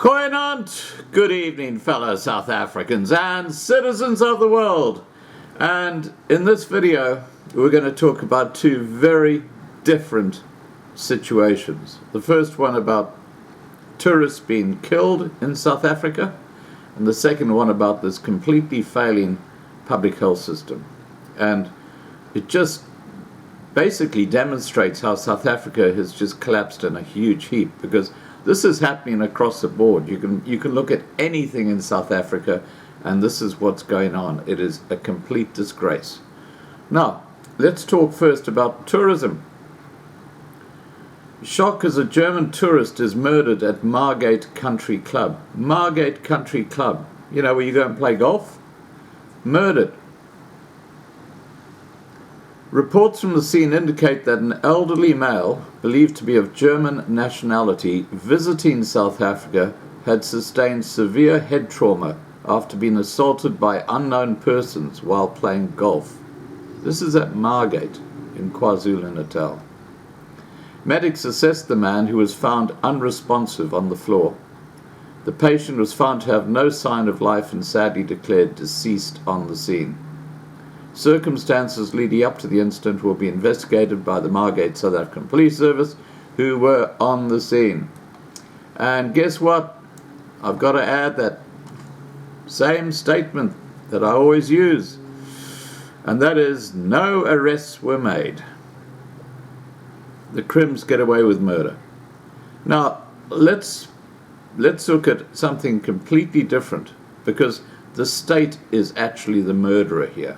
Goeienaand, good evening fellow South Africans and citizens of the world. And in this video we're going to talk about two very different situations. The first one about tourists being killed in South Africa, and the second one about this completely failing public health system. And it just basically demonstrates how South Africa has just collapsed in a huge heap, because this is happening across the board. You can look at anything in South Africa and this is what's going on. It is a complete disgrace. Now, let's talk first about tourism. Shock as a German tourist is murdered at Margate Country Club. Margate Country Club, you know, where you go and play golf? Murdered. Reports from the scene indicate that an elderly male, believed to be of German nationality, visiting South Africa, had sustained severe head trauma after being assaulted by unknown persons while playing golf. This is at Margate in KwaZulu-Natal. Medics assessed the man, who was found unresponsive on the floor. The patient was found to have no sign of life and sadly declared deceased on the scene. Circumstances leading up to the incident will be investigated by the Margate South African Police Service, who were on the scene. And guess what? I've got to add that same statement that I always use, and that is, no arrests were made. The crims get away with murder. Now, let's look at something completely different, because the state is actually the murderer here.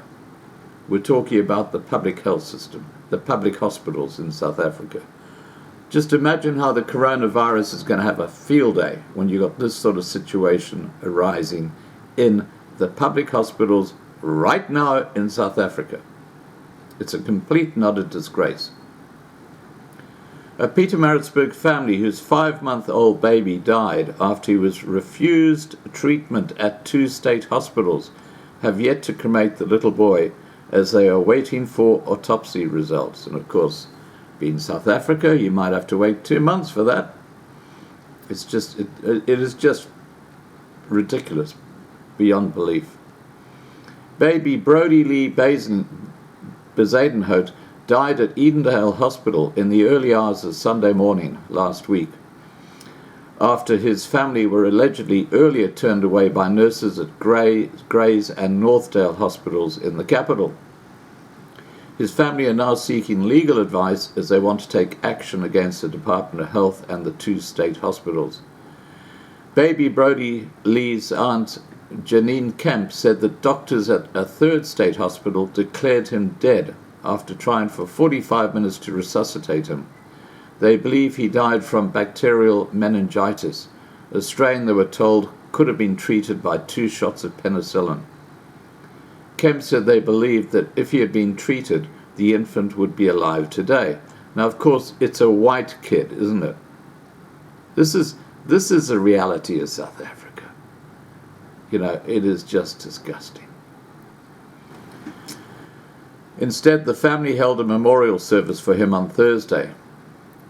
We're talking about the public health system, the public hospitals in South Africa. Just imagine how the coronavirus is going to have a field day when you've got this sort of situation arising in the public hospitals right now in South Africa. It's a complete and utter disgrace. A Pietermaritzburg family whose 5-month-old baby died after he was refused treatment at 2 state hospitals have yet to cremate the little boy, as they are waiting for autopsy results. And of course, being South Africa, you might have to wait 2 months for that. It's just, it is just ridiculous, beyond belief. Baby Brody Lee Bezadenhout died at Edendale Hospital in the early hours of Sunday morning last week, after his family were allegedly earlier turned away by nurses at Gray's and Northdale hospitals in the capital. His family are now seeking legal advice as they want to take action against the Department of Health and the 2 state hospitals. Baby Brody Lee's aunt, Janine Kemp, said that doctors at a 3rd state hospital declared him dead after trying for 45 minutes to resuscitate him. They believe he died from bacterial meningitis, a strain they were told could have been treated by 2 shots of penicillin. Kemp said they believed that if he had been treated, the infant would be alive today. Now, of course, it's a white kid, isn't it? This is the reality of South Africa. You know, it is just disgusting. Instead, the family held a memorial service for him on Thursday.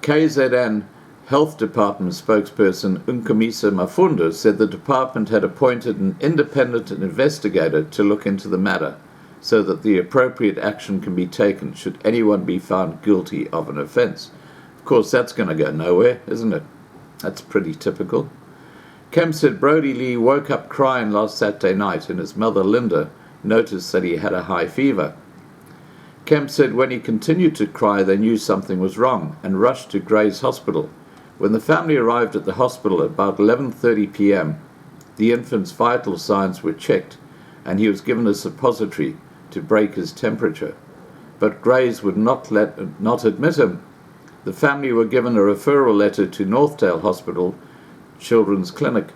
KZN Health Department spokesperson Unkamisa Mafunda said the department had appointed an independent investigator to look into the matter so that the appropriate action can be taken should anyone be found guilty of an offence. Of course, that's going to go nowhere, isn't it? That's pretty typical. Kemp said Brody Lee woke up crying last Saturday night, and his mother Linda noticed that he had a high fever. Kemp said when he continued to cry, they knew something was wrong and rushed to Gray's Hospital. When the family arrived at the hospital at about 11:30 p.m., the infant's vital signs were checked and he was given a suppository to break his temperature. But Gray's would not admit him. The family were given a referral letter to Northdale Hospital Children's Clinic.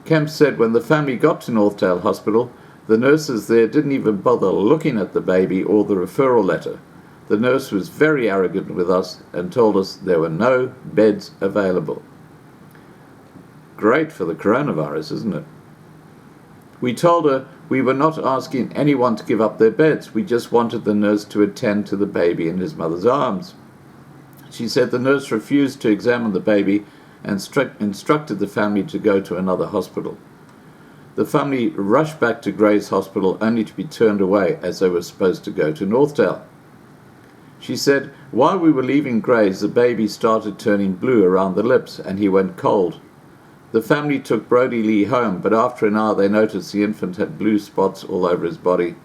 Kemp said when the family got to Northdale Hospital, the nurses there didn't even bother looking at the baby or the referral letter. The nurse was very arrogant with us and told us there were no beds available. Great for the coronavirus, isn't it? We told her we were not asking anyone to give up their beds. We just wanted the nurse to attend to the baby in his mother's arms. She said the nurse refused to examine the baby and instructed the family to go to another hospital. The family rushed back to Gray's Hospital only to be turned away as they were supposed to go to Northdale. She said, "While we were leaving Gray's, the baby started turning blue around the lips and he went cold. The family took Brodie Lee home, but after an hour they noticed the infant had blue spots all over his body.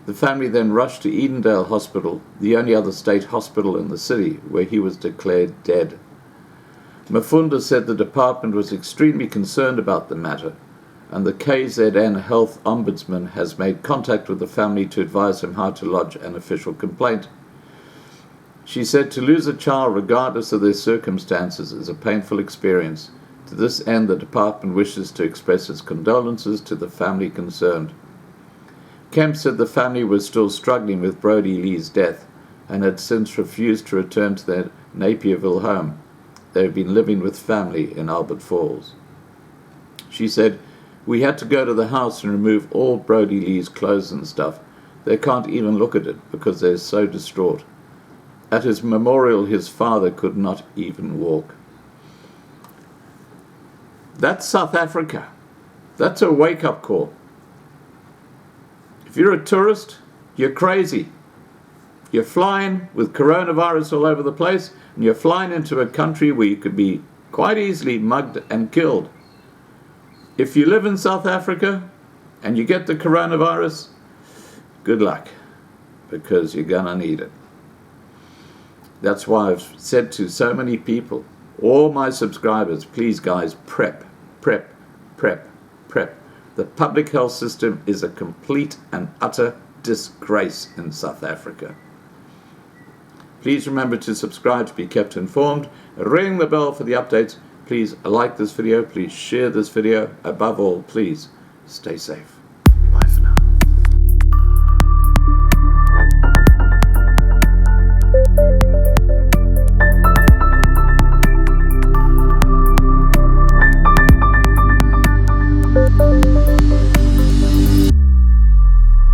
The family then rushed to Edendale Hospital, the only other state hospital in the city, where he was declared dead. Mafunda said the department was extremely concerned about the matter, and the KZN Health Ombudsman has made contact with the family to advise him how to lodge an official complaint. She said to lose a child regardless of their circumstances is a painful experience. To this end, the department wishes to express its condolences to the family concerned." Kemp said the family was still struggling with Brodie Lee's death and had since refused to return to their Napierville home. They have been living with family in Albert Falls. She said, "We had to go to the house and remove all Brodie Lee's clothes and stuff. They can't even look at it because they're so distraught. At his memorial, his father could not even walk." That's South Africa. That's a wake-up call. If you're a tourist, you're crazy. You're flying with coronavirus all over the place, and you're flying into a country where you could be quite easily mugged and killed. If you live in South Africa and you get the coronavirus, good luck, because you're gonna need it. That's why I've said to so many people, all my subscribers, please guys, prep. The public health system is a complete and utter disgrace in South Africa. Please remember to subscribe to be kept informed. Ring the bell for the updates. Please like this video. Please share this video. Above all, please stay safe.